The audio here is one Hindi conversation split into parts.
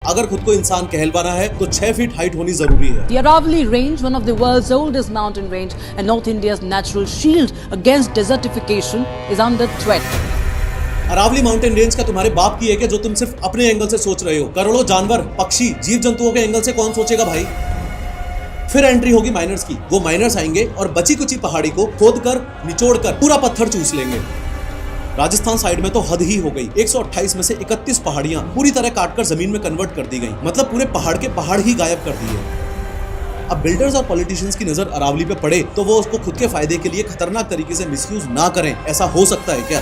अगर खुद को इंसान कहलवाना है तो 6 फीट हाइट होनी जरूरी है। The Aravalli Range, one of the world's oldest mountain range and North India's natural shield against desertification, is under threat. Aravali mountain range का तुम्हारे बाप की है कि जो तुम सिर्फ अपने एंगल से सोच रहे हो। करोड़ों जानवर, पक्षी, जीव जंतुओं के एंगल से कौन सोचेगा भाई। फिर एंट्री होगी माइनर्स की। वो माइनर्स आएंगे और बची कुची पहाड़ी को खोद कर निचोड़ कर पूरा पत्थर चूस लेंगे। राजस्थान साइड में तो हद ही हो गई। 128 में से 31 पहाड़ियां पूरी तरह काटकर जमीन में कन्वर्ट कर दी गई। मतलब पूरे पहाड़ के पहाड़ ही गायब कर दिए। अब बिल्डर्स और पॉलिटिशियंस की नजर अरावली पे पड़े तो वो उसको खुद के फायदे के लिए खतरनाक तरीके से मिसयूज ना करें। ऐसा हो सकता है क्या?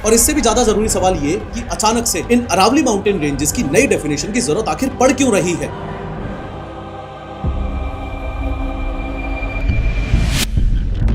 और इससे भी ज्यादा जरूरी सवाल ये कि अचानक से इन अरावली माउंटेन रेंजेस की नई डेफिनेशन की जरूरत आखिर पड़ क्यों रही है?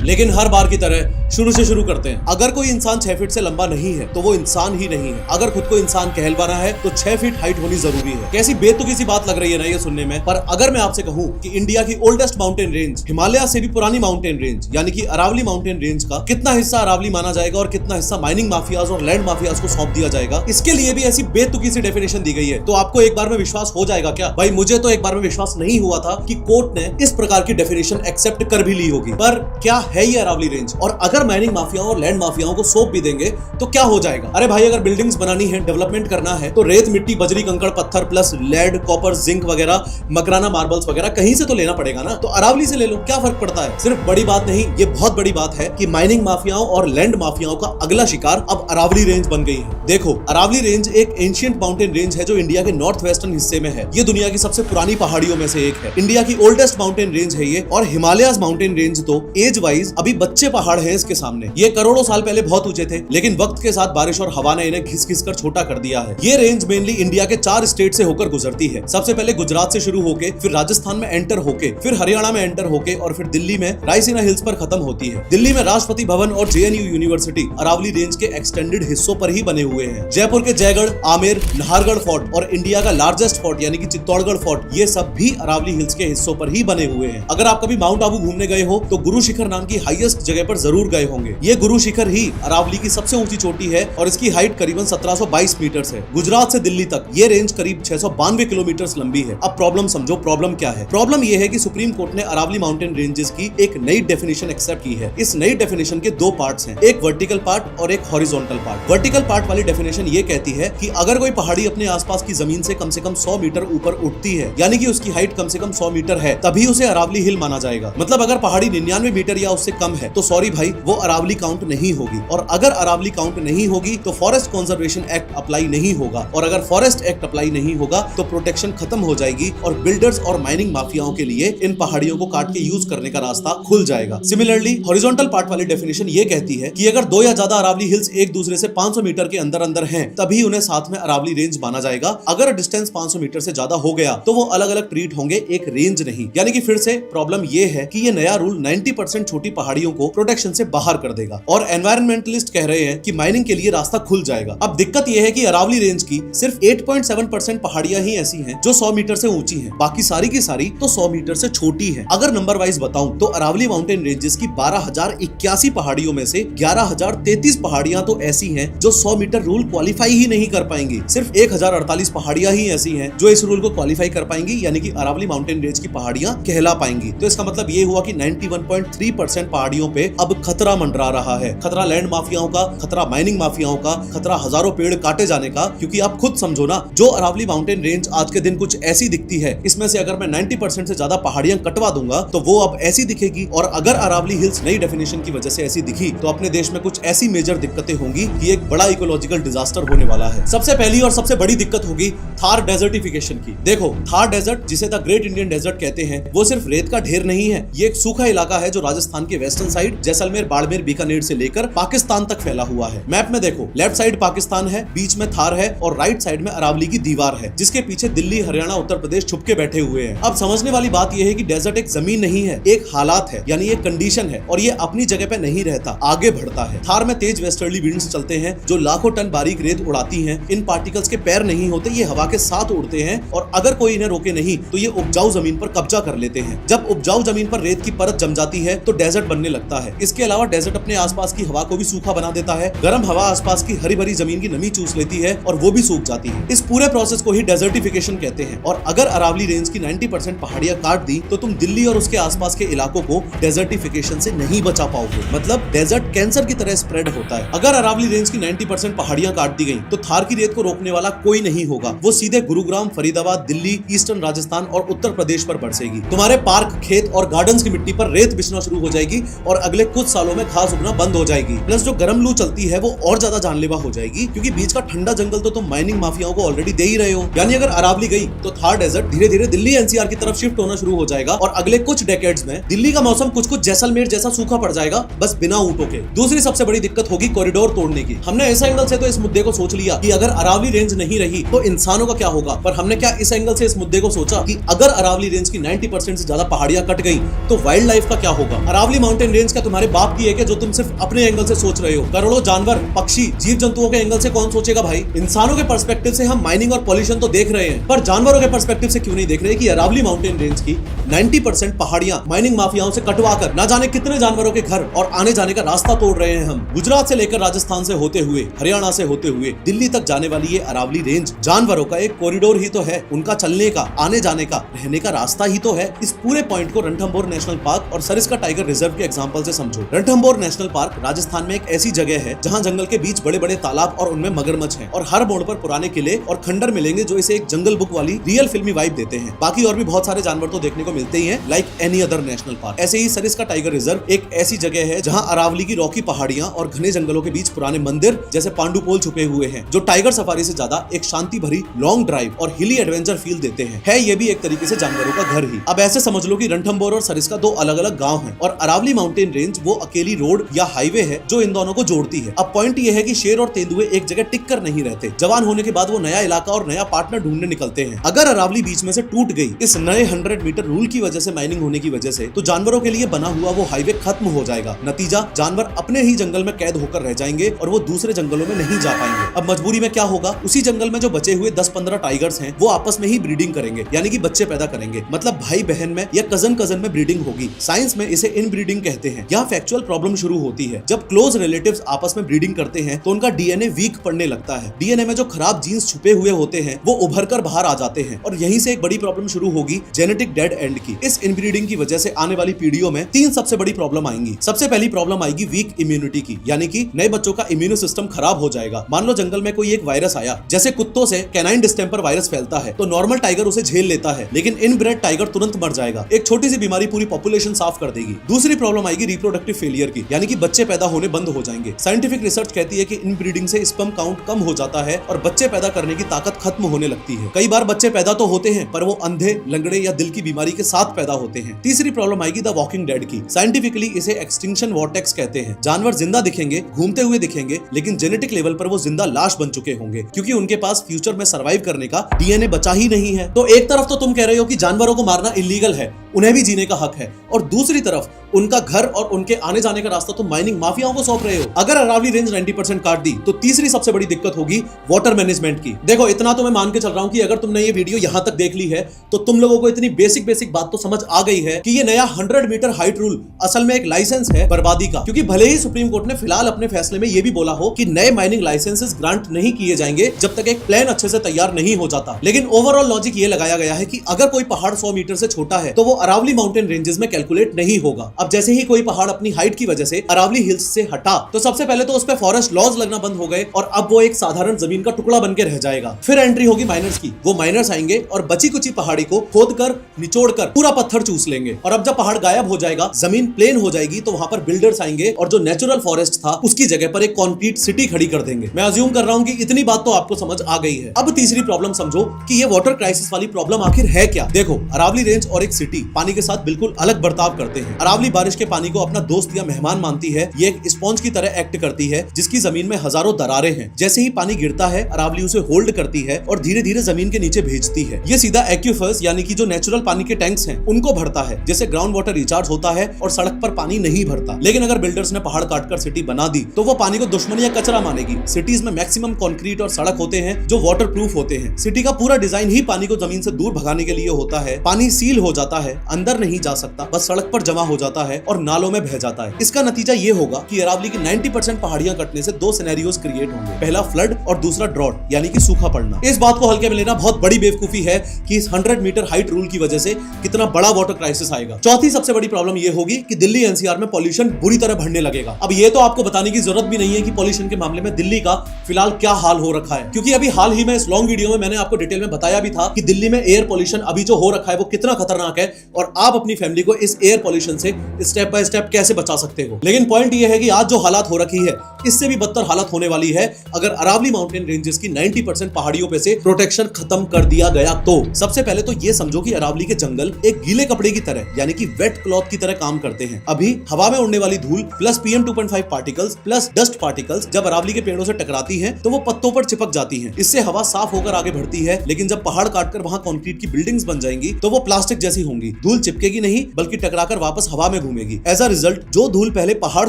लेकिन हर बार की तरह शुरू से शुरू करते हैं। अगर कोई इंसान 6 फीट से लंबा नहीं है तो वो इंसान ही नहीं है। अगर खुद को इंसान कहलवाना है तो 6 फीट हाइट होनी जरूरी है। कैसी बेतुकी सी बात लग रही है ना ये सुनने में। पर अगर मैं आपसे कहूं कि इंडिया की ओल्डेस्ट माउंटेन रेंज, हिमालय से भी पुरानी माउंटेन रेंज यानी कि अरावली माउंटेन रेंज का कितना हिस्सा अरावली माना जाएगा और कितना हिस्सा माइनिंग माफियाज और लैंड माफियाज को सौंप दिया जाएगा, इसके लिए भी ऐसी बेतुकी सी डेफिनेशन दी गई है, तो आपको एक बार में विश्वास हो जाएगा क्या? भाई मुझे तो एक बार में विश्वास नहीं हुआ था कि कोर्ट ने इस प्रकार की डेफिनेशन एक्सेप्ट कर भी ली होगी। पर क्या है ये अरावली रेंज? और अगर माइनिंग माफियाओं और लैंड माफियाओं को सौंप भी देंगे तो क्या हो जाएगा? अरे भाई अगर बिल्डिंग्स बनानी है, डेवलपमेंट करना है तो रेत, मिट्टी, बजरी, कंकड़, पत्थर प्लस लेड, कॉपर, जिंक वगैरह, मकराना मार्बल्स वगैरह कहीं से तो लेना पड़ेगा ना। तो अरावली से ले लो, क्या फर्क पड़ता है? सिर्फ बड़ी बात नहीं, ये बहुत बड़ी बात है कि माइनिंग माफियाओं और लैंड माफियाओं का अगला शिकार अब अरावली रेंज बन गई है। देखो, अरावली रेंज एक एंशिएंट माउंटेन रेंज है जो इंडिया के नॉर्थ वेस्टर्न हिस्से में है। ये दुनिया की सबसे पुरानी पहाड़ियों में से एक है। इंडिया की ओल्डेस्ट माउंटेन रेंज है ये। और हिमालयस माउंटेन रेंज तो एज वाइज अभी बच्चे पहाड़ है इसके सामने। ये करोड़ों साल पहले बहुत ऊंचे थे, लेकिन वक्त के साथ बारिश और हवा ने इन्हें घिस घिस कर छोटा कर दिया है। ये रेंज मेनली इंडिया के 4 स्टेट से होकर गुजरती है। सबसे पहले गुजरात से शुरू होके, फिर राजस्थान में एंटर होके, फिर हरियाणा में एंटर होके और फिर दिल्ली में रायसीना हिल्स पर खत्म होती है। दिल्ली में राष्ट्रपति भवन और JNU यूनिवर्सिटी अरावली रेंज के एक्सटेंडेड हिस्सों पर ही बने हुए हैं। जयपुर के जयगढ़, आमेर, नाहरगढ़ फोर्ट और इंडिया का लार्जेस्ट फोर्ट यानी कि चित्तौड़गढ़ फोर्ट, ये सब भी अरावली हिल्स के हिस्सों पर ही बने हुए हैं। अगर आप कभी माउंट आबू घूमने गए हो तो गुरु शिखर नाम की हाईएस्ट जगह पर जरूर गए होंगे। ये गुरु शिखर ही अरावली की सबसे ऊंची चोटी है और इसकी हाइट करीबन 1722 मीटर है। गुजरात से दिल्ली तक ये रेंज करीब 692 किलोमीटर लंबी है। अब प्रॉब्लम समझो, प्रॉब्लम क्या है? प्रॉब्लम ये है कि सुप्रीम कोर्ट ने अरावली माउंटेन रेंजेस की एक नई डेफिनेशन एक्सेप्ट की है। इस नई डेफिनेशन के 2 पार्ट्स हैं, एक वर्टिकल पार्ट और एक हॉरिजॉन्टल पार्ट। वर्टिकल पार्ट वाली डेफिनेशन ये कहती है कि अगर कोई पहाड़ी अपने आसपास की जमीन से कम 100 मीटर ऊपर उठती है, यानी कि उसकी हाइट कम से कम 100 मीटर है, तभी उसे अरावली हिल माना जाएगा। मतलब अगर पहाड़ी 99 मीटर या उससे कम है तो सॉरी भाई, वो अरावली काउंट नहीं होगी। और अगर अरावली काउंट नहीं होगी तो फॉरेस्ट कंजर्वेशन एक्ट अप्लाई नहीं होगा। और अगर फॉरेस्ट एक्ट अप्लाई नहीं होगा तो प्रोटेक्शन खत्म हो जाएगी और बिल्डर्स और माइनिंग माफियाओं के लिए इन पहाड़ियों को काट के यूज करने का रास्ता खुल जाएगा। सिमिलरली हॉरिजॉन्टल पार्ट वाली डेफिनेशन ये कहती है कि अगर 2 या ज्यादा अरावली हिल्स एक दूसरे से 500 मीटर के अंदर अंदर हैं, तभी उन्हें साथ में अरावली रेंज माना जाएगा। अगर डिस्टेंस 500 मीटर से ज्यादा हो गया तो वो अलग अलग ट्रीट होंगे, एक रेंज नहीं। यानी कि फिर से प्रॉब्लम ये है कि ये नया रूल 90% छोटी पहाड़ियों को प्रोटेक्शन से बाहर कर देगा और एनवायरमेंटलिस्ट कह रहे हैं कि माइनिंग के लिए रास्ता खुल जाएगा। अब दिक्कत यह है कि अरावली रेंज की सिर्फ 8.7% पहाड़ियां ही ऐसी हैं जो 100 मीटर से ऊंची हैं, बाकी सारी की सारी तो 100 मीटर से छोटी हैं। अगर नंबर वाइज बताऊं तो अरावली माउंटेन रेंजेस की 12,081 पहाड़ियों में से 11,033 पहाड़ियां तो ऐसी हैं जो 100 मीटर रूल क्वालिफाई ही नहीं कर पाएंगी। सिर्फ 1,048 पहाड़ियां ही ऐसी हैं जो इस रूल को क्वालिफाई कर पाएंगी, यानी कि अरावली माउंटेन रेंज की पहाड़ियां कहला पाएंगी। तो इसका मतलब ये हुआ कि 91.3% पहाड़ियों पे अब खतरा मंडरा रहा है। खतरा लैंड माफियाओं का, खतरा माइनिंग माफियाओं का, खतरा हजारों पेड़ काटे जाने का। क्योंकि आप खुद समझो ना, जो अरावली माउंटेन रेंज आज के दिन कुछ ऐसी दिखती है, इसमें से अगर मैं 90% से ज्यादा पहाड़ियां कटवा दूंगा तो वो अब ऐसी दिखेगी। और अगर अरावली हिल्स नई डेफिनेशन की वजह से ऐसी दिखी तो अपने देश में कुछ ऐसी मेजर दिक्कतें होंगी कि एक बड़ा इकोलॉजिकल डिजास्टर होने वाला है। सबसे पहली और सबसे बड़ी दिक्कत होगी थार डेजर्टिफिकेशन की। देखो, थार डेजर्ट, जिसे द ग्रेट इंडियन डेजर्ट कहते हैं, वो सिर्फ रेत का ढेर नहीं है। ये एक सूखा इलाका है जो राजस्थान के वेस्टर्न साइड जैसलमेर, बाड़मेर, बीकानेर से लेकर पाकिस्तान तक फैला हुआ है। मैप में देखो, लेफ्ट साइड पाकिस्तान है, बीच में थार है और राइट साइड में अरावली की दीवार है, जिसके पीछे दिल्ली, हरियाणा, उत्तर प्रदेश छुपके बैठे हुए हैं। अब समझने वाली बात यह है कि डेजर्ट एक जमीन नहीं है, एक हालात है, यानी एक कंडीशन है और ये अपनी जगह पे नहीं रहता, आगे बढ़ता है। थार में तेज वेस्टर्ली विंड्स चलते हैं जो लाखों टन बारीक रेत उड़ाती हैं। इन पार्टिकल्स के पैर नहीं होते, ये हवा के साथ उड़ते हैं और अगर कोई इन्हें रोके नहीं तो ये उपजाऊ जमीन पर कब्जा कर लेते हैं। जब उपजाऊ जमीन पर रेत की परत जम जाती है तो डेजर्ट बनने लगता है। इसके अलावा अलावा डेजर्ट अपने आसपास की हवा को भी सूखा बना देता है। गर्म हवा आसपास की हरी भरी जमीन की नमी चूस लेती है और वो भी सूख जाती है। इस पूरे प्रोसेस को ही डेजर्टिफिकेशन कहते हैं। और अगर अरावली रेंज की 90% पहाड़ियां काट दी तो तुम दिल्ली और उसके आसपास के इलाकों को डेजर्टिफिकेशन से नहीं बचा पाओगे। मतलब डेजर्ट कैंसर की तरह स्प्रेड होता है। अगर अरावली रेंज की 90% पहाड़ियां काट दी गई तो थार की रेत को रोकने वाला कोई नहीं होगा। वो सीधे गुरुग्राम, फरीदाबाद, दिल्ली, ईस्टर्न राजस्थान और उत्तर प्रदेश पर बरसेगी। तुम्हारे पार्क, खेत और गार्डन्स की मिट्टी पर रेत बिछना शुरू हो जाएगी और अगले कुछ सालों में घास उगना बंद हो जाएगी। प्लस जो गर्म लू चलती है वो और ज्यादा जानलेवा हो जाएगी, क्योंकि बीच का ठंडा जंगल तो तुम माइनिंग माफियाओं को ऑलरेडी दे ही रहे हो। यानी अगर अरावली गई तो थार डेजर्ट धीरे धीरे दिल्ली एनसीआर की तरफ शिफ्ट होना शुरू हो जाएगा और अगले कुछ डेकेड्स में दिल्ली का मौसम कुछ कुछ जैसलमेर जैसा सूखा पड़ जाएगा, बस बिना ऊंटों के। दूसरी सबसे बड़ी दिक्कत होगी कॉरिडोर तोड़ने की। हमने इस एंगल से तो इस मुद्दे को सोच लिया कि अगर अरावली रेंज नहीं रही तो इंसानों का क्या होगा, पर हमने क्या इस एंगल से इस मुद्दे को सोचा कि अगर अरावली रेंज की 90% से ज्यादा पहाड़ियां कट गई तो वाइल्ड लाइफ का क्या होगा। अरावली माउंटेन रेंज क्या तुम्हारे बाप की है कि जो तुम सिर्फ अपने एंगल से सोच रहे हो? करोड़ों जानवर, पक्षी, जीव जंतुओं के एंगल से कौन सोचेगा भाई? इंसानों के पर्सपेक्टिव से हम माइनिंग और पॉल्यूशन तो देख रहे हैं, पर जानवरों के पर्सपेक्टिव से क्यों नहीं देख रहे कि अरावली माउंटेन रेंज की 90% पहाड़ियां माइनिंग माफियाओं से कटवा कर ना जाने कितने जानवरों के घर और आने जाने का रास्ता तोड़ रहे हैं। हम गुजरात से लेकर राजस्थान से होते हुए, हरियाणा से होते हुए दिल्ली तक जाने वाली ये अरावली रेंज जानवरों का एक कॉरिडोर ही तो है। उनका चलने का, आने जाने का, रहने का रास्ता ही तो है। इस पूरे पॉइंट को रणथंभौर नेशनल पार्क और सरिस्का टाइगर रिजर्व के एग्जांपल से समझो। रणथंभौर नेशनल पार्क राजस्थान में एक ऐसी जगह है जहां जंगल के बीच बड़े बड़े तालाब और उनमें मगरमच्छ हैं और हर मोड़ पर पुराने किले और खंडर मिलेंगे जो इसे एक जंगल बुक वाली रियल फिल्मी वाइब देते हैं। बाकी और भी बहुत सारे जानवर तो देखने को मिलते ही हैं, like any other national park. ऐसे ही सरिस्का टाइगर रिजर्व एक ऐसी जगह है जहां अरावली की रॉकी पहाड़ियां और घने जंगलों के बीच पुराने मंदिर जैसे पांडुपोल छुपे हुए हैं, जो टाइगर सफारी से ज्यादा एक शांति भरी लॉन्ग ड्राइव और हिली एडवेंचर फील देते हैं। है ये भी एक तरीके से जानवरों का घर ही। अब ऐसे समझ लो कि रणथंभौर और सरिस्का दो अलग अलग गांव हैं और अरावली माउंटेन रेंज वो अकेली रोड या हाईवे है जो इन दोनों को जोड़ती है। अब पॉइंट ये है कि शेर और तेंदुए एक जगह टिक कर नहीं रहते। जवान होने के बाद वो नया इलाका और नया पार्टनर ढूंढने निकलते हैं। अगर अरावली बीच में से टूट गई इस नए 100 मीटर रूल की वजह से, माइनिंग होने की वजह से, तो जानवरों के लिए बना हुआ वो हाईवे खत्म हो जाएगा। नतीजा, जानवर अपने ही जंगल में कैद होकर रह जाएंगे और वो दूसरे जंगलों में नहीं जा पाएंगे। अब मजबूरी में क्या होगा, उसी जंगल में जो बचे हुए 10-15 टाइगर्स हैं वो आपस में ही ब्रीडिंग करेंगे, यानी कि बच्चे पैदा करेंगे। मतलब भाई बहन में या कजन कजन में ब्रीडिंग होगी। साइंस में इसे इनब्रीडिंग कहते हैं। यहाँ फैक्चुअल प्रॉब्लम शुरू होती है। जब क्लोज रिलेटिव्स आपस में ब्रीडिंग करते हैं तो उनका डीएनए वीक पड़ने लगता है। डीएनए में जो खराब जीन्स छुपे हुए होते हैं वो उभर कर बाहर आ जाते हैं और यहीं से एक बड़ी प्रॉब्लम शुरू होगी, जेनेटिक डेड एंड की। इस इनब्रीडिंग की वजह से आने वाली पीढ़ियों में 3 सबसे बड़ी प्रॉब्लम आएंगी। सबसे पहली प्रॉब्लम आएगी वीक इम्यूनिटी की, यानी कि नए बच्चों का इम्यून सिस्टम खराब हो जाएगा। मान लो जंगल में कोई एक वायरस आया, जैसे कुत्तों से कैनाइन डिस्टेंपर वायरस फैलता है, तो नॉर्मल टाइगर उसे झेल लेता है, लेकिन इनब्रेड टाइगर तुरंत मर जाएगा। एक छोटी सी बीमारी पूरी पॉपुलेशन साफ कर देगी। दूसरी प्रॉब्लम आएगी रिप्रोडक्टिव फेलियर की, यानी कि बच्चे पैदा होने बंद हो जाएंगे। साइंटिफिक रिसर्च कहती है कि इनब्रीडिंग से स्पर्म काउंट कम हो जाता है और बच्चे पैदा करने की ताकत खत्म होने लगती है। कई बार बच्चे पैदा तो होते हैं पर वो अंधे, लंगड़े या दिल की बीमारी के साथ पैदा होते हैं। तीसरी प्रॉब्लम आएगी द वॉकिंग डेड की। साइंटिफिकली इसे एक्सटिंक्शन वॉर्टेक्स कहते हैं। जानवर जिंदा दिखेंगे, घूमते हुए दिखेंगे, लेकिन जेनेटिक लेवल पर वो जिंदा लाश बन चुके होंगे, क्योंकि उनके पास फ्यूचर में सर्वाइव करने का डीएनए बचा ही नहीं है। तो एक तरफ तो तुम कह रहे हो कि जानवरों को मारना इलीगल है, उन्हें भी जीने का हक है, और दूसरी तरफ उनका घर और उनके आने जाने का रास्ता तुम माइनिंग माफियाओं को सौंप रहे हो। अगर अरावली रेंज 90% काट दी तो तीसरी सबसे बड़ी दिक्कत होगी वाटर मैनेजमेंट की। देखो, इतना तो मैं मान के चल रहा हूं कि अगर तुमने ये वीडियो यहां तक देख ली है तो तुम लोगों को इतनी बेसिक बात तो समझ आ गई है कि ये नया 100 मीटर हाइट रूल असल में एक लाइसेंस है बर्बादी का। क्योंकि भले ही सुप्रीम कोर्ट ने फिलहाल अपने फैसले में ये भी बोला हो कि नए माइनिंग लाइसेंसेस ग्रांट नहीं किए जाएंगे जब तक एक प्लान अच्छे से तैयार नहीं हो जाता, लेकिन ओवरऑल लॉजिक ये लगाया गया है कि अगर कोई पहाड़ 100 मीटर से छोटा है तो वो अरावली माउंटेन रेंजेस में कैलकुलेट नहीं होगा। अब जैसे ही कोई पहाड़ अपनी हाइट की वजह से अरावली हिल्स से हटा तो सबसे पहले तो उस पे फॉरेस्ट लॉज लगना बंद हो गए और अब वो एक साधारण जमीन का टुकड़ा बनकर रह जाएगा। फिर एंट्री होगी माइनर्स की। वो माइनर्स आएंगे और बची कुची पहाड़ी को खोद कर, निचोड़ कर पूरा पत्थर चूस लेंगे, और अब जब पहाड़ गायब हो जाएगा, जमीन प्लेन हो जाएगी, तो वहां पर बिल्डर्स आएंगे और जो नेचुरल फॉरेस्ट था उसकी जगह पर एक कॉन्क्रीट सिटी खड़ी कर देंगे। मैं अज्यूम कर रहा हूं कि इतनी बात तो आपको समझ आ गई है। अब तीसरी प्रॉब्लम समझो कि ये वाटर क्राइसिस वाली प्रॉब्लम आखिर है क्या। देखो, अरावली रेंज और एक सिटी पानी के साथ बिल्कुल अलग बर्ताव करते हैं। अरावली बारिश के पानी को अपना दोस्त या मेहमान मानती है। ये एक स्पॉन्ज की तरह एक्ट करती है जिसकी जमीन में हजारों दरारें हैं। जैसे ही पानी गिरता है, अरावली उसे होल्ड करती है और धीरे धीरे जमीन के नीचे भेजती है। ये सीधा एक्यूफर्स यानी कि जो नेचुरल पानी के टैंक्स हैं उनको भरता है, जैसे ग्राउंड वाटर रिचार्ज होता है और सड़क पर पानी नहीं भरता। लेकिन अगर बिल्डर्स ने पहाड़ काटकर सिटी बना दी तो वो पानी को दुश्मन या कचरा मानेगी। सिटीज में मैक्सिमम कंक्रीट और सड़क होते हैं जो वाटर प्रूफ होते हैं। सिटी का पूरा डिजाइन ही पानी को जमीन से दूर भगाने के लिए होता है। पानी सील हो जाता है अंदर नहीं जा सकता, बस सड़क पर जमा हो जाता है और नालों में बह जाता है। इसका नतीजा ये होगा कि अरावली की 90% पहाड़ियां कटने से दो सिनेरियोज क्रिएट होंगे, पहला फ्लड और दूसरा ड्रॉट यानी कि सूखा पड़ना। इस बात को हल्के में लेना बहुत बड़ी बेवकूफी है कि इस 100 मीटर हाइट रूल की वजह से कितना बड़ा वाटर क्राइसिस आएगा। चौथी सबसे बड़ी प्रॉब्लम ये होगी कि दिल्ली एनसीआर में पॉल्यूशन बुरी तरह बढ़ने लगेगा। अब ये तो आपको बताने की जरूरत भी नहीं है कि पॉल्यूशन के मामले में दिल्ली का फिलहाल क्या हाल हो रखा है, क्योंकि अभी हाल ही में इस लॉन्ग वीडियो में मैंने आपको डिटेल में बताया भी था कि दिल्ली में एयर पॉल्यूशन अभी जो हो रखा है वो कितना खतरनाक है और आप अपनी फैमिली को इस एयर पॉल्यूशन से स्टेप बाय स्टेप कैसे बचा सकते हो। लेकिन पॉइंट ये है कि आज जो हालात हो रखी है इससे भी बदतर हालत होने वाली है अगर अरावली माउंटेन रेंजेस की 90% पहाड़ियों पे से प्रोटेक्शन खत्म कर दिया गया तो। सबसे पहले तो ये समझो कि अरावली के जंगल एक गीले कपड़े की तरह यानी कि वेट क्लॉथ की तरह काम करते हैं। अभी हवा में उड़ने वाली धूल plus PM 2.5 particles plus dust particles जब अरावली के पेड़ों से टकराती हैं तो वो पत्तों पर चिपक जाती हैं। इससे हवा साफ होकर आगे बढ़ती है, लेकिन जब पहाड़ काटकर वहां कंक्रीट की बिल्डिंग्स बन जाएंगी तो वो प्लास्टिक जैसी होंगी। धूल चिपकेगी नहीं बल्कि टकराकर वापस हवा में घूमेगी। एज अ रिजल्ट जो धूल पहले पहाड़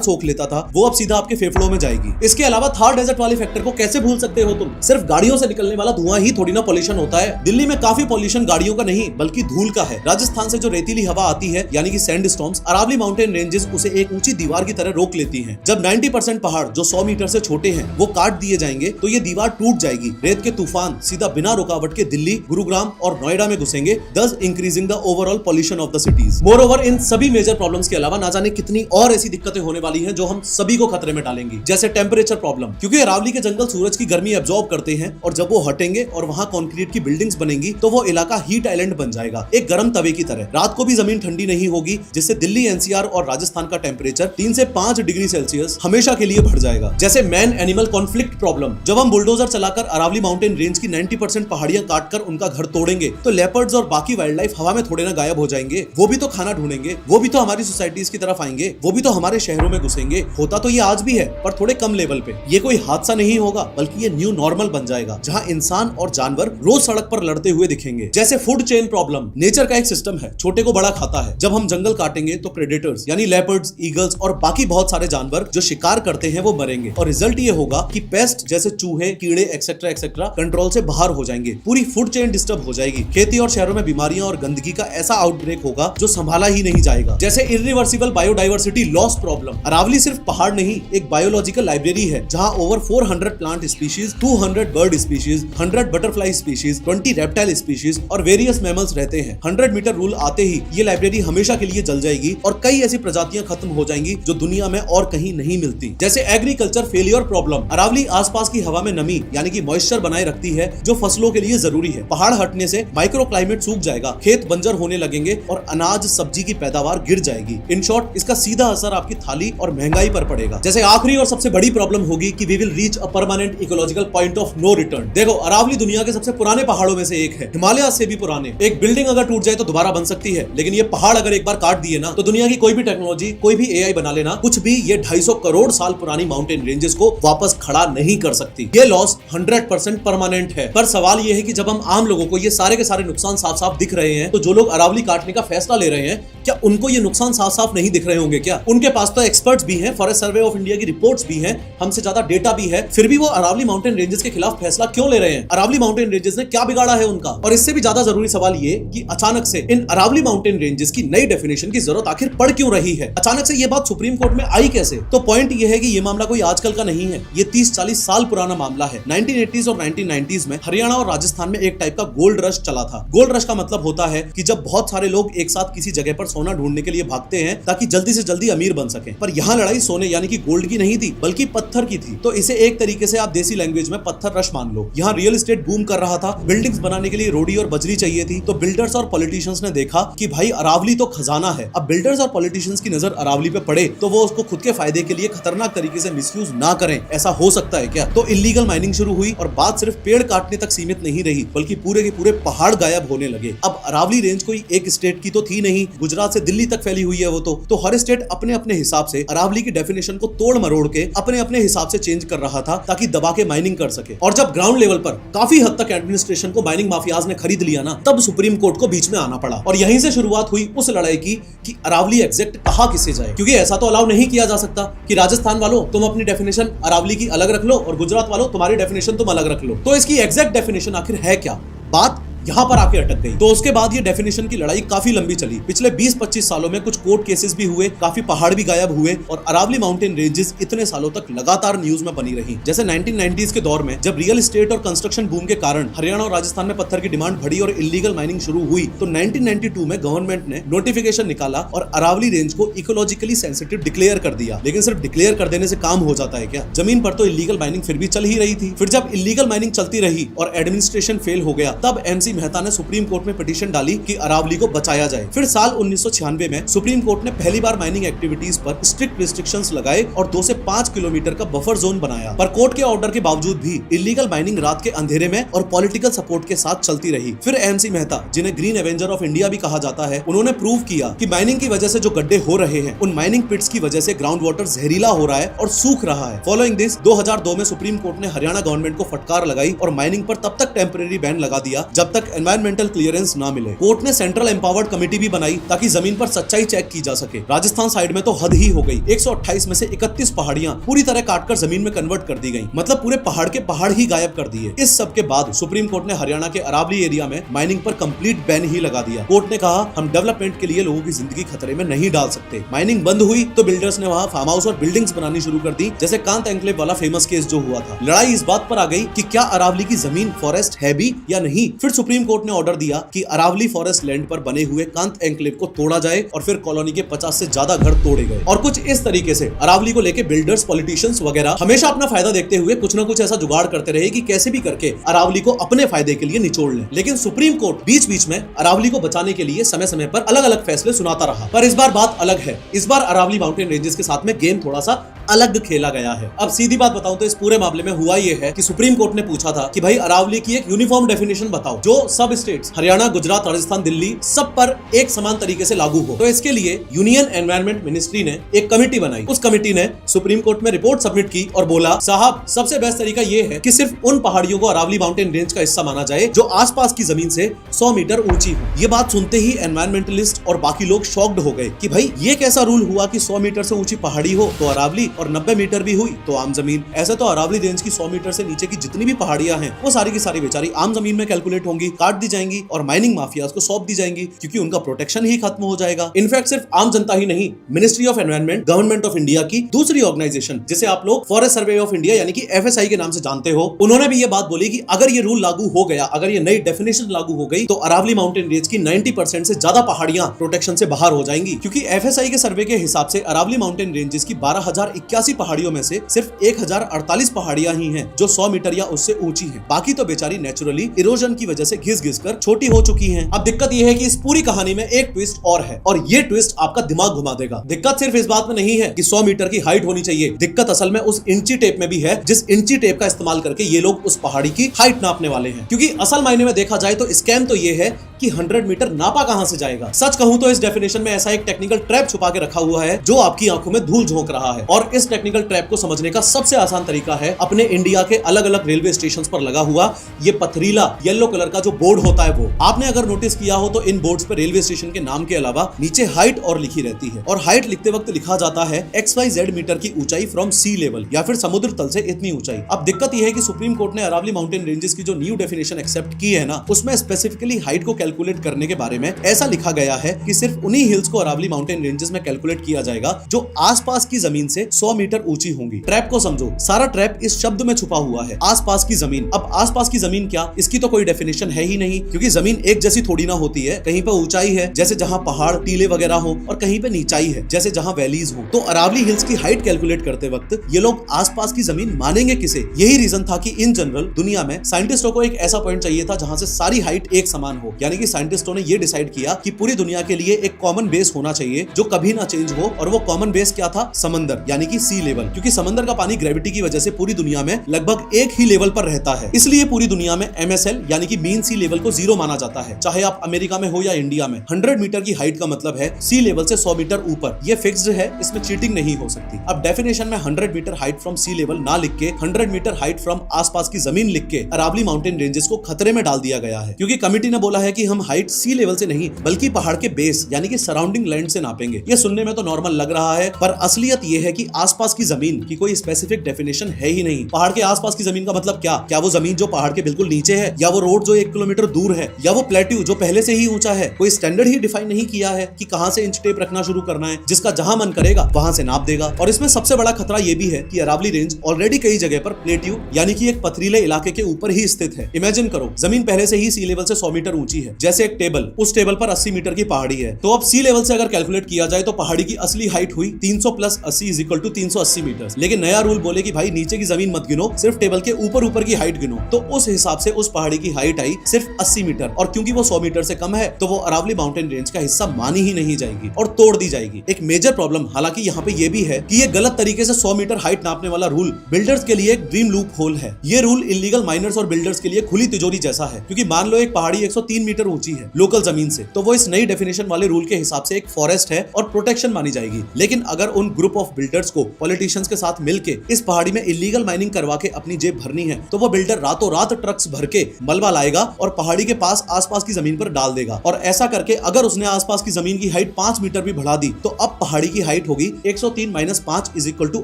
सोख लेता था वो अब सीधा आपके फेफड़ों में जाएगी। इसके अलावा थार डेजर्ट वाले फैक्टर को कैसे भूल सकते हो तुम? सिर्फ गाड़ियों से निकलने वाला धुआं ही थोड़ी ना पॉल्यूशन होता है। दिल्ली में काफी पॉल्यूशन गाड़ियों का नहीं बल्कि धूल का है। राजस्थान से जो रेतीली हवा आती है यानी कि sand storms, Aravali mountain ranges उसे एक ऊंची दीवार की तरह रोक लेती हैं। जब 90% पहाड़ जो 100 मीटर से छोटे हैं वो काट दिए जाएंगे तो ये दीवार टूट जाएगी। रेत के तूफान सीधा बिना रुकावट के दिल्ली, गुरुग्राम और नोएडा में घुसेंगे, thus increasing the overall pollution of the cities. Moreover, इन सभी मेजर प्रॉब्लम्स के अलावा ना जाने कितनी और ऐसी दिक्कतें होने वाली हैं जो हम सभी को खतरे में डालेंगी, जैसे टेम्परेचर प्रॉब्लम, क्योंकि अरावली के जंगल सूरज की गर्मी एब्जॉर्ब करते हैं और जब वो हटेंगे और वहां कंक्रीट की बिल्डिंग्स बनेंगी तो वो इलाका हीट आइलैंड बन जाएगा, एक गर्म तवे की तरह। रात को भी जमीन ठंडी नहीं होगी, जिससे दिल्ली एनसीआर और राजस्थान का टेम्परेचर 3 से 5 डिग्री सेल्सियस हमेशा के लिए बढ़ जाएगा। जैसे मैन एनिमल कॉन्फ्लिक्ट प्रॉब्लम, जब हम बुलडोजर चलाकर अरावली माउंटेन रेंज की 90% पहाड़ियां काटकर उनका घर तोड़ेंगे तो लेपर्ड्स और बाकी वाइल्ड लाइफ हवा में थोड़े ना गायब हो जाएंगे। वो भी तो खाना ढूंढेंगे, वो भी तो हमारी सोसाइटीज की तरफ आएंगे, वो भी तो हमारे शहरों में घुसेंगे। होता तो ये आज भी है पर थोड़े कम लेवल पे। ये कोई हादसा नहीं होगा बल्कि ये न्यू नॉर्मल बन जाएगा, जहां इंसान और जानवर रोज सड़क पर लड़ते हुए दिखेंगे। जैसे फूड चेन प्रॉब्लम, नेचर का एक सिस्टम है, छोटे को बड़ा खाता है। जब हम जंगल काटेंगे तो प्रेडेटर्स यानी लेपर्ड्स, ईगल्स और बाकी बहुत सारे जानवर जो शिकार करते हैं वो मरेंगे और रिजल्ट ये होगा कि पेस्ट जैसे चूहे, कीड़े एक्सेट्रा एक्सेट्रा कंट्रोल से बाहर हो जाएंगे। पूरी फूड चेन डिस्टर्ब हो जाएगी। खेती और शहरों में बीमारियां और गंदगी का ऐसा आउटब्रेक होगा जो संभाला ही नहीं जाएगा। जैसे irreversible biodiversity loss problem, Aravali सिर्फ पहाड़ नहीं एक बायोलॉजिकल लाइब्रेरी है जहां over 400 plant species, 200 bird species, 100 butterfly species, 20 reptile species और वेरियस मैमल्स रहते हैं। 100 मीटर रूल आते ही ये लाइब्रेरी हमेशा के लिए जल जाएगी और कई ऐसी प्रजातियां खत्म हो जाएंगी जो दुनिया में और कहीं नहीं मिलती। जैसे एग्रीकल्चर फेलियर प्रॉब्लम, अरावली आसपास की हवा में नमी यानी कि मॉइस्चर बनाए रखती है जो फसलों के लिए जरूरी है। पहाड़ हटने से माइक्रो क्लाइमेट सूख जाएगा, खेत बंजर होने लगेंगे और अनाज सब्जी की पैदावार गिर जाएगी। इन शॉर्ट इसका सीधा असर आपकी थाली और महंगाई पर पड़ेगा। जैसे आखिरी और सबसे बड़ी प्रॉब्लम होगी कि we will reach a permanent ecological point of no return. देखो अरावली दुनिया के सबसे पुराने पहाड़ों में से एक है, हिमालय से भी पुराने। एक बिल्डिंग अगर टूट जाए तो दोबारा बन सकती है, लेकिन ये पहाड़ अगर एक बार काट दिए ना तो दुनिया की कोई भी टेक्नोलॉजी, कोई भी AI बना लेना, कुछ भी ये 250 करोड़ साल पुरानी माउंटेन रेंजेस को वापस खड़ा नहीं कर सकती। ये लॉस 100% परमानेंट है। पर सवाल ये है कि जब हम आम लोगों को ये सारे के सारे नुकसान साफ साफ दिख रहे हैं तो जो लोग अरावली काटने का फैसला ले रहे हैं क्या उनको ये नुकसान साफ साफ नहीं दिख रहे होंगे क्या? उनके पास तो एक्सपर्ट्स भी हैं, फॉरेस्ट सर्वे ऑफ इंडिया की रिपोर्ट्स भी हैं, हमसे ज्यादा डेटा भी है, फिर भी वो अरावली माउंटेन रेंजेस के खिलाफ फैसला क्यों ले रहे हैं? अरावली माउंटेन रेंजेस ने क्या बिगाड़ा है उनका? और इससे भी ज्यादा जरूरी सवाल ये कि अचानक से इन अरावली माउंटेन रेंजेस की नई डेफिनेशन की जरूरत आखिर पड़ क्यों रही है? अचानक से ये बात सुप्रीम कोर्ट में आई कैसे? तो पॉइंट ये है कि ये मामला कोई आजकल का नहीं है, ये 30-40 साल पुराना मामला है। 1980s और 1990s में हरियाणा और राजस्थान में एक टाइप का गोल्ड रश चला था। गोल्ड रश का मतलब होता है कि जब बहुत सारे लोग एक साथ किसी जगह पर सोना ढूंढने के लिए भागते हैं ताकि जल्दी से जल्दी अमीर बन सके। पर यहाँ लड़ाई सोने यानी कि गोल्ड की नहीं थी बल्कि पत्थर की थी। तो इसे एक तरीके से आप देसी लैंग्वेज में पत्थर रश मान लो। यहाँ रियल एस्टेट बूम कर रहा था, बिल्डिंग्स बनाने के लिए रोडी और बजरी चाहिए थी, तो बिल्डर्स और पॉलिटिशियंस ने देखा कि भाई अरावली तो खजाना है। अब बिल्डर्स और पॉलिटिशियंस की नजर अरावली पे पड़े तो वो उसको खुद के फायदे के लिए खतरनाक तरीके से मिसयूज ना करें। ऐसा हो सकता है क्या? तो इलीगल माइनिंग शुरू हुई और बात सिर्फ पेड़ काटने तक सीमित नहीं रही बल्कि पूरे के पूरे पहाड़ गायब होने लगे। अब अरावली रेंज कोई एक स्टेट की तो थी नहीं, गुजरात से दिल्ली तक फैली हुई है वो तो हर स्टेट अपने अपने हिसाब से अरावली की डेफिनेशन को तोड़ मरोड़ के अपने अपने हिसाब से चेंज कर रहा था ताकि दबा के माइनिंग कर सके। और जब ग्राउंड लेवल पर काफी हद तक एडमिनिस्ट्रेशन को माइनिंग माफियाज ने खरीद लिया ना, तब सुप्रीम कोर्ट को बीच में आना पड़ा और यहीं से शुरुआत हुई उस लड़ाई की कि अरावली एग्जैक्ट कहां किसे जाए। क्योंकि ऐसा तो अलाउ नहीं किया जा सकता कि राजस्थान वालों तुम अपनी डेफिनेशन अरावली की अलग रख लो और गुजरात वालों तुम्हारी डेफिनेशन तुम अलग रख लो। तो इसकी एग्जैक्ट डेफिनेशन आखिर है क्या? बात यहाँ पर आके अटक गई। तो उसके बाद ये डेफिनेशन की लड़ाई काफी लंबी चली। पिछले 20-25 सालों में कुछ कोर्ट केसेस भी हुए, काफी पहाड़ भी गायब हुए और अरावली माउंटेन रेंजेस इतने सालों तक लगातार न्यूज में बनी रही। जैसे 1990s के दौर में जब रियल एस्टेट और कंस्ट्रक्शन बूम के कारण हरियाणा और राजस्थान में पत्थर की डिमांड बढ़ी और इलीगल माइनिंग शुरू हुई, तो 1992 में गवर्नमेंट ने नोटिफिकेशन निकाला और अरावली रेंज को इकोलॉजिकली सेंसिटिव डिक्लेयर कर दिया। लेकिन सिर्फ डिक्लेयर कर देने से काम हो जाता है क्या? जमीन पर तो इलीगल माइनिंग फिर भी चल ही रही थी। फिर जब इलीगल माइनिंग चलती रही और एडमिनिस्ट्रेशन फेल हो गया, तब एमसी मेहता ने सुप्रीम कोर्ट में पिटीशन डाली कि अरावली को बचाया जाए। फिर साल 1996 में सुप्रीम कोर्ट ने पहली बार माइनिंग एक्टिविटीज पर स्ट्रिक्ट रिस्ट्रिक्शंस लगाए और 2 से 5 किलोमीटर का बफर जोन बनाया। पर कोर्ट के ऑर्डर के बावजूद भी इलीगल माइनिंग रात के अंधेरे में और पॉलिटिकल सपोर्ट के साथ चलती रही। फिर एमसी मेहता, जिन्हें ग्रीन एवेंजर ऑफ इंडिया भी कहा जाता है, उन्होंने प्रूव किया कि माइनिंग की वजह से जो गड्ढे हो रहे हैं, उन माइनिंग पिट्स की वजह से ग्राउंड वाटर जहरीला हो रहा है और सूख रहा है। फॉलोइंग दिस 2002 में सुप्रीम कोर्ट ने हरियाणा गवर्नमेंट को फटकार लगाई और माइनिंग पर तब तक टेम्परेरी बैन लगा दिया जब तक एनवायरमेंटल क्लियरेंस ना मिले। कोर्ट ने सेंट्रल एम्पावर्ड कमेटी भी बनाई ताकि जमीन पर सच्चाई चेक की जा सके। राजस्थान साइड में तो हद ही हो गई। 128 में से 31 पहाड़ियां पूरी तरह काटकर जमीन में कन्वर्ट कर दी गई, मतलब पूरे पहाड़ के पहाड़ ही गायब कर दिए। इस सब के बाद सुप्रीम कोर्ट ने हरियाणा के अरावली एरिया में माइनिंग पर कंप्लीट बैन ही लगा दिया। कोर्ट ने कहा, हम डेवलपमेंट के लिए लोगों की जिंदगी खतरे में नहीं डाल सकते। माइनिंग बंद हुई तो बिल्डर्स ने वहां फार्म हाउस और बिल्डिंग्स बनानी शुरू कर दी, जैसे कांत एन्क्लेव वाला फेमस केस जो हुआ था। लड़ाई इस बात पर आ गई कि क्या अरावली की जमीन फॉरेस्ट है भी या नहीं। फिर सुप्रीम कोर्ट ने ऑर्डर दिया कि अरावली फॉरेस्ट लैंड पर बने हुए कांत एन्क्लेव को तोड़ा जाए और फिर कॉलोनी के 50 से ज्यादा घर तोड़े गए। और कुछ इस तरीके से अरावली को लेके बिल्डर्स, पॉलिटिशियंस वगैरह हमेशा अपना फायदा देखते हुए कुछ ना कुछ ऐसा जुगाड़ करते रहे कि कैसे भी करके अरावली को अपने फायदे के लिए निचोड़ लें। लेकिन सुप्रीम कोर्ट बीच बीच में अरावली को बचाने के लिए समय समय पर अलग अलग फैसले सुनाता रहा। पर इस बार बात अलग है। इस बार अरावली माउंटेन रेंजेस के साथ में गेम थोड़ा सा अलग खेला गया है। अब सीधी बात बताऊं तो इस पूरे मामले में हुआ यह है कि सुप्रीम कोर्ट ने पूछा था कि भाई अरावली की एक यूनिफॉर्म डेफिनेशन बताओ जो सब स्टेट्स हरियाणा, गुजरात, राजस्थान, दिल्ली सब पर एक समान तरीके से लागू हो। तो इसके लिए यूनियन एनवायरनमेंट मिनिस्ट्री ने एक कमेटी बनाई। उस कमेटी ने सुप्रीम कोर्ट में रिपोर्ट सबमिट की और बोला, साहब सबसे बेस्ट तरीका यह है कि सिर्फ उन पहाड़ियों को अरावली माउंटेन रेंज का हिस्सा माना जाए जो आसपास की जमीन से 100 मीटर ऊंची हो। ये बात सुनते ही एनवायरमेंटलिस्ट और बाकी लोग शॉक्ड हो गए कि भाई ये कैसा रूल हुआ कि 100 मीटर से ऊंची पहाड़ी हो तो अरावली और 90 मीटर भी हुई तो आम जमीन। ऐसे तो अरावली रेंज की 100 मीटर से नीचे की जितनी भी पहाड़ियां हैं वो सारी की सारी बेचारी आम जमीन में कैलकुलेट होंगी, काट दी जाएंगी और माइनिंग माफियाज को सौंप दी जाएंगी, क्योंकि उनका प्रोटेक्शन ही खत्म हो जाएगा। इनफैक्ट सिर्फ आम जनता ही नहीं, ministry of environment, government of India की दूसरी ऑर्गेनाइजेशन जिसे आप लोग फॉरेस्ट सर्वे ऑफ इंडिया यानी कि FSI के नाम से जानते हो, उन्होंने भी ये बात बोली कि अगर ये रूल लागू हो गया, अगर ये नई डेफिनेशन लागू हो गई तो अरावली माउंटेन रेंज की 90% से ज्यादा पहाड़ियां प्रोटेक्शन से बाहर हो जाएंगी। क्योंकि FSI के सर्वे के हिसाब से अरावली माउंटेन रेंजेस की 12,081 पहाड़ियों में से सिर्फ 1,048 पहाड़ियां ही हैं जो 100 मीटर या उससे ऊंची हैं। बाकी तो बेचारी नेचुरली इरोजन की वजह से घिस कर छोटी हो चुकी हैं। अब दिक्कत यह है कि इस पूरी कहानी में एक ट्विस्ट और है और ये ट्विस्ट आपका दिमाग घुमा देगा। दिक्कत सिर्फ इस बात में नहीं है कि 100 मीटर की हाइट होनी चाहिए, दिक्कत असल में उस इंची टेप में भी है जिस इंची टेप का इस्तेमाल करके ये लोग उस पहाड़ी की हाइट नापने वाले हैं। क्योंकि असल मायने में देखा जाए तो स्कैम तो ये है कि 100 मीटर नापा कहां से जाएगा। सच कहूं तो इस डेफिनेशन में ऐसा एक टेक्निकल ट्रैप छुपा के रखा हुआ है जो आपकी आंखों में धूल झोंक रहा है। और इस टेक्निकल ट्रैप को समझने का सबसे आसान तरीका है अपने इंडिया के अलग अलग रेलवे स्टेशंस पर लगा हुआ ये पथरीला येलो कलर का जो बोर्ड होता है वो। आपने अगर नोटिस किया हो तो इन बोर्ड्स पर रेलवे स्टेशन के नाम के अलावा नीचे हाइट और लिखी रहती है और हाइट लिखते वक्त लिखा जाता है XYZ मीटर की ऊंचाई फ्रॉम सी लेवल या फिर समुद्र तल से इतनी ऊंचाई। अब दिक्कत यह है कि सुप्रीम कोर्ट ने अरावली माउंटेन रेंजेस की जो न्यू डेफिनेशन एक्सेप्ट की है ना, उसमें स्पेसिफिकली हाइट को कैलकुलेट करने के बारे में ऐसा लिखा गया है कि सिर्फ उन्हीं हिल्स को अरावली माउंटेन रेंजेस में कैलकुलेट किया जाएगा जो आसपास की जमीन से 100 मीटर ऊंची होंगी। ट्रैप को समझो, सारा ट्रैप इस शब्द में छुपा हुआ है, आसपास की जमीन। अब आसपास की जमीन क्या, इसकी तो कोई डेफिनेशन है ही नहीं, क्योंकि जमीन एक जैसी थोड़ी ना होती है। कहीं पर ऊंचाई है जैसे जहां पहाड़ टीले वगैरह हो और कहीं पे नीचाई है जैसे जहां वैलीज हो। तो अरावली हिल्स की हाइट कैलकुलेट करते वक्त ये लोग आसपास की जमीन मानेंगे किसे? यही रीजन था कि इन जनरल दुनिया में साइंटिस्टों को एक ऐसा पॉइंट चाहिए था जहां से सारी हाइट एक समान हो। यानी कि साइंटिस्टों ने ये डिसाइड किया कि पूरी दुनिया के लिए एक कॉमन बेस होना चाहिए जो कभी ना चेंज हो, और वो कॉमन बेस क्या था? समंदर यानी कि सी लेवल। क्योंकि समंदर का पानी ग्रेविटी की वजह से पूरी दुनिया में लगभग एक ही लेवल पर रहता है, इसलिए पूरी दुनिया में MSL यानी कि मीन सी लेवल को 0 माना जाता है, चाहे आप अमेरिका में हो या इंडिया में। 100 मीटर की हाइट का मतलब है सी लेवल से 100 मीटर ऊपर। ये फिक्स्ड है, इसमें चीटिंग नहीं हो सकती। अब डेफिनेशन में 100 metre height from sea level ना लिख के 100 मीटर हाइट फ्रॉम आसपास की जमीन लिख के अरावली माउंटेन रेंजेस को खतरे में डाल दिया गया है। क्योंकि कमिटी ने बोला है कि हम हाइट सी लेवल से नहीं बल्कि पहाड़ के बेस यानी कि सराउंडिंग लैंड से नापेंगे। ये सुनने में तो नॉर्मल लग रहा है, पर असलियत ये है कि आसपास की जमीन की कोई स्पेसिफिक डेफिनेशन है ही नहीं। पहाड़ के आसपास की जमीन का मतलब क्या वो जमीन जो पहाड़ के बिल्कुल नीचे है, या वो रोड जो 1 किलोमीटर दूर है, या वो प्लेट्यू जो पहले से ही ऊंचा है। कोई स्टैंडर्ड ही डिफाइन नहीं किया है कि कहां से इंच टेप रखना शुरू करना है, जिसका जहां मन करेगा वहां से नाप देगा। और इसमें सबसे बड़ा खतरा यह भी है कि अरावली रेंज ऑलरेडी कई जगह पर प्लेट्यू यानी कि एक पथरीले इलाके के ऊपर ही स्थित है। इमेजिन करो, जमीन पहले से ही सी लेवल से 100 मीटर ऊंची है, जैसे एक टेबल, उस टेबल पर 80 मीटर की पहाड़ी है। तो अब सी लेवल से अगर कैलकुलेट किया जाए तो पहाड़ी की असली हाइट हुई 300 plus 80 is equal to 380 metre. लेकिन नया रूल बोले कि भाई नीचे की जमीन मत गिनो, सिर्फ टेबल के ऊपर की हाइट गिनो। तो उस हिसाब से उस पहाड़ी की हाइट आई सिर्फ 80 मीटर, और क्योंकि वो 100 मीटर से कम है तो वो अरावली माउंटेन रेंज का हिस्सा मानी ही नहीं जाएगी और तोड़ दी जाएगी। एक मेजर प्रॉब्लम हालांकि यहाँ पे ये भी है कि ये गलत तरीके से 100 मीटर हाइट नापने वाला रूल बिल्डर्स के लिए एक ड्रीम लूप होल है। ये रूल इलीगल माइनर्स और बिल्डर्स के लिए खुली तिजोरी जैसा है, क्योंकि मान लो एक पहाड़ी 103 मीटर ऊंची है लोकल जमीन से, तो वो इस नई डेफिनेशन वाले रूल के हिसाब से एक फॉरेस्ट है और प्रोटेक्शन मानी जाएगी। लेकिन अगर उन ग्रुप ऑफ बिल्डर्स को पॉलिटिशियंस के साथ मिलके इस पहाड़ी में इलीगल माइनिंग करवा के अपनी जेब भरनी है, तो वो बिल्डर रातों रात ट्रक्स भर के मलबा लाएगा और पहाड़ी के पास आसपास की जमीन पर डाल देगा। और ऐसा करके अगर उसने आसपास की जमीन की हाइट 5 मीटर भी बढ़ा दी तो अब पहाड़ी की हाइट होगी 103 minus 5 is equal to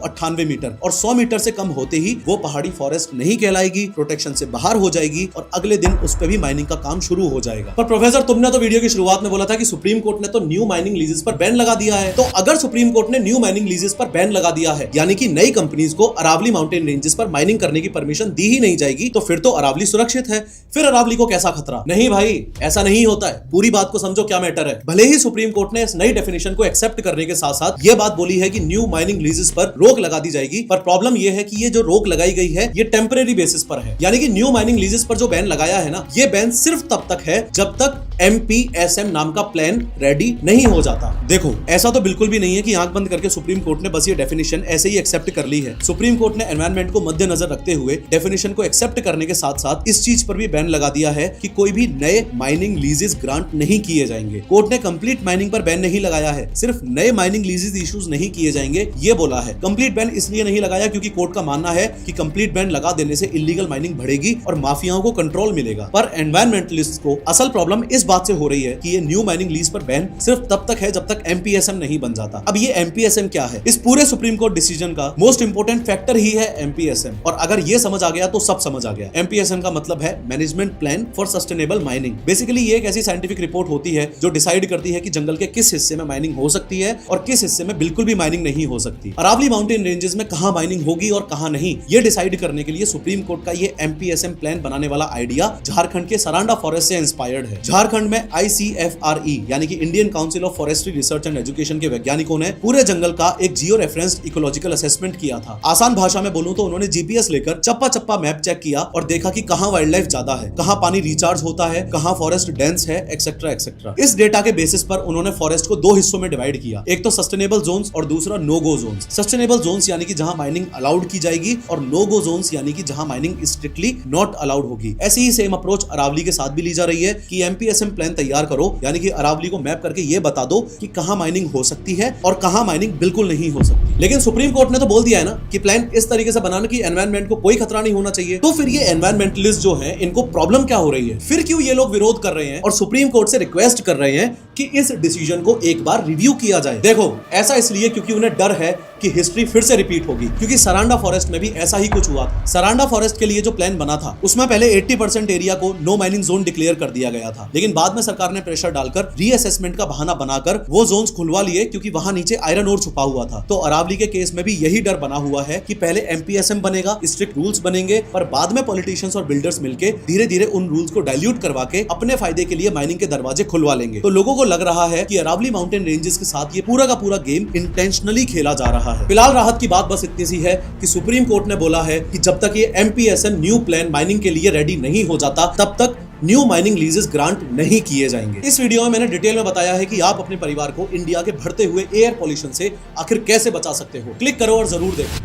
98 metre, और 100 मीटर से कम होते ही वो पहाड़ी फॉरेस्ट नहीं कहलाएगी, प्रोटेक्शन से बाहर हो जाएगी और अगले दिन उस पर भी माइनिंग का काम शुरू हो जाएगा। पर प्रोफेसर, तुमने तो वीडियो की शुरुआत में बोला था कि सुप्रीम कोर्ट ने तो न्यू माइनिंग लीजेस पर बैन लगा दिया है। तो अगर सुप्रीम कोर्ट ने न्यू माइनिंग लीजेस पर बैन लगा दिया है, यानी कि नई कंपनीज को अरावली माउंटेन रेंजेस पर माइनिंग करने की परमिशन दी ही नहीं जाएगी, तो फिर तो अरावली सुरक्षित है। फिर अरावली को कैसा खतरा? नहीं भाई, ऐसा नहीं होता है। पूरी बात को समझो क्या मैटर है। भले ही सुप्रीम कोर्ट ने इस नई डेफिनेशन को एक्सेप्ट करने के साथ साथ ये बात बोली है कि न्यू माइनिंग लीजेस पर रोक लगा दी जाएगी, पर प्रॉब्लम ये है कि ये जो रोक लगाई गई है ये टेम्परेरी बेसिस पर है। यानी कि न्यू माइनिंग लीजेस पर जो बैन लगाया है ना, ये बैन सिर्फ तब तक है जब तक MPSM नाम का प्लान रेडी नहीं हो जाता। देखो, ऐसा तो बिल्कुल भी नहीं है कि आंख बंद करके सुप्रीम कोर्ट ने बस ये डेफिनेशन ऐसे ही एक्सेप्ट कर ली है। सुप्रीम कोर्ट ने एनवायरनमेंट को मद्देनजर रखते हुए डेफिनेशन को एक्सेप्ट करने के साथ साथ इस चीज पर भी बैन लगा दिया है कि कोई भी नए माइनिंग लीजेस ग्रांट नहीं किए जाएंगे। कोर्ट ने कंप्लीट माइनिंग पर बैन नहीं लगाया है, सिर्फ नए माइनिंग लीजेस इश्यूज नहीं किए जाएंगे ये बोला है। कंप्लीट बैन इसलिए नहीं लगाया क्योंकि कोर्ट का मानना है कि कंप्लीट बैन लगा देने से इलीगल माइनिंग बढ़ेगी और माफियाओं को कंट्रोल मिलेगा। पर एनवायरमेंटलिस्ट को असल प्रॉब्लम इस बात से हो रही है कि ये न्यू माइनिंग लीज पर बैन सिर्फ तब तक है जब तक MPSM नहीं बन जाता। अब ये MPSM क्या है? इस पूरे सुप्रीम कोर्ट डिसीजन का मोस्ट इंपोर्टेंट फैक्टर ही है MPSM, और अगर ये समझ आ गया तो सब समझ आ गया। MPSM का मतलब है management plan for sustainable mining. Basically ये एक ऐसी साइंटिफिक रिपोर्ट होती है जो डिसाइड करती है कि जंगल के किस हिस्से में माइनिंग हो सकती है और किस हिस्से में बिल्कुल भी माइनिंग नहीं हो सकती। अरावली माउंटेन रेंजेस में कहां माइनिंग होगी और कहां नहीं, ये डिसाइड करने के लिए सुप्रीम कोर्ट का ये MPSM प्लान बनाने वाला आइडिया झारखंड के सरांडा फॉरेस्ट से इंस्पायर्ड है। झारखंड में ICFRE यानी कि Indian council of forestry research and education के वैज्ञानिकों ने पूरे जंगल का एक जियो रेफरेंस्ड इकोलॉजिकल असेसमेंट किया था। आसान भाषा में बोलूं तो उन्होंने GPS लेकर चप्पा चप्पा मैप चेक किया और देखा कि कहां वाइल्ड लाइफ ज्यादा है, कहां पानी रिचार्ज होता है, कहां फॉरेस्ट डेंस है, एक्सेट्रा एक्सेट्रा। इस डेटा के बेसिस पर उन्होंने फॉरेस्ट को 2 हिस्सों में डिवाइड किया, एक तो सस्टेनेबल जोन्स और दूसरा नो गो जोन्स। सस्टेनेबल जोन्स यानी कि जहां माइनिंग अलाउड की जाएगी और नो गो जोन्स यानी कि जहां माइनिंग स्ट्रिक्टली नॉट अलाउड होगी। ऐसी ही सेम अप्रोच अरावली के साथ भी ली जा रही है कि MPSM प्लान तैयार करो, यानी कि अरावली को मैप करके ये बता दो कि कहां माइनिंग हो सकती है और कहां माइनिंग बिल्कुल नहीं हो सकती। लेकिन सुप्रीम कोर्ट ने तो बोल दिया है ना कि प्लान इस तरीके से बनाना कि एनवायरनमेंट को कोई खतरा नहीं होना चाहिए। तो फिर ये एनवायरनमेंटलिस्ट जो हैं, इनको प्रॉब्लम क्या हो रही है? फिर क्यों ये लोग विरोध कर रहे हैं और सुप्रीम कोर्ट से रिक्वेस्ट कर रहे हैं कि इस डिसीजन को एक बार रिव्यू किया जाए? देखो, ऐसा इसलिए क्योंकि उन्हें डर है कि हिस्ट्री फिर से रिपीट होगी, क्योंकि सरांडा फॉरेस्ट में भी ऐसा ही कुछ हुआ था। सरांडा फॉरेस्ट के लिए जो प्लान बना था उसमें पहले 80% एरिया को नो माइनिंग जोन डिक्लेयर कर दिया गया था, लेकिन बाद में सरकार ने प्रेशर डालकर रीअसेसमेंट का बहाना बनाकर वो जोन्स खुलवा लिए क्योंकि वहां नीचे आयरन ओर छुपा हुआ था। तो अरावली के केस में भी यही डर बना हुआ है कि पहले MPSM बनेगा, स्ट्रिक्ट रूल्स बनेंगे, पर बाद में पॉलिटिशियंस और बिल्डर्स मिलकर धीरे धीरे उन रूल्स को डाइल्यूट करवा के अपने फायदे के लिए माइनिंग के दरवाजे खुलवा लेंगे। तो लोगों को लग रहा है कि अरावली माउंटेन रेंजेस के साथ ये पूरा का पूरा गेम इंटेंशनली खेला जा रहा है। फिलहाल राहत की बात बस इतनी सी है कि सुप्रीम कोर्ट ने बोला है कि जब तक ये MPSM न्यू प्लान माइनिंग के लिए रेडी नहीं हो जाता तब तक न्यू माइनिंग लीजेस ग्रांट नहीं किए जाएंगे। इस वीडियो में मैंने डिटेल में बताया है कि आप अपने परिवार को इंडिया के बढ़ते हुए एयर पॉल्यूशन से आखिर कैसे बचा सकते हो। क्लिक करो और जरूर देखो।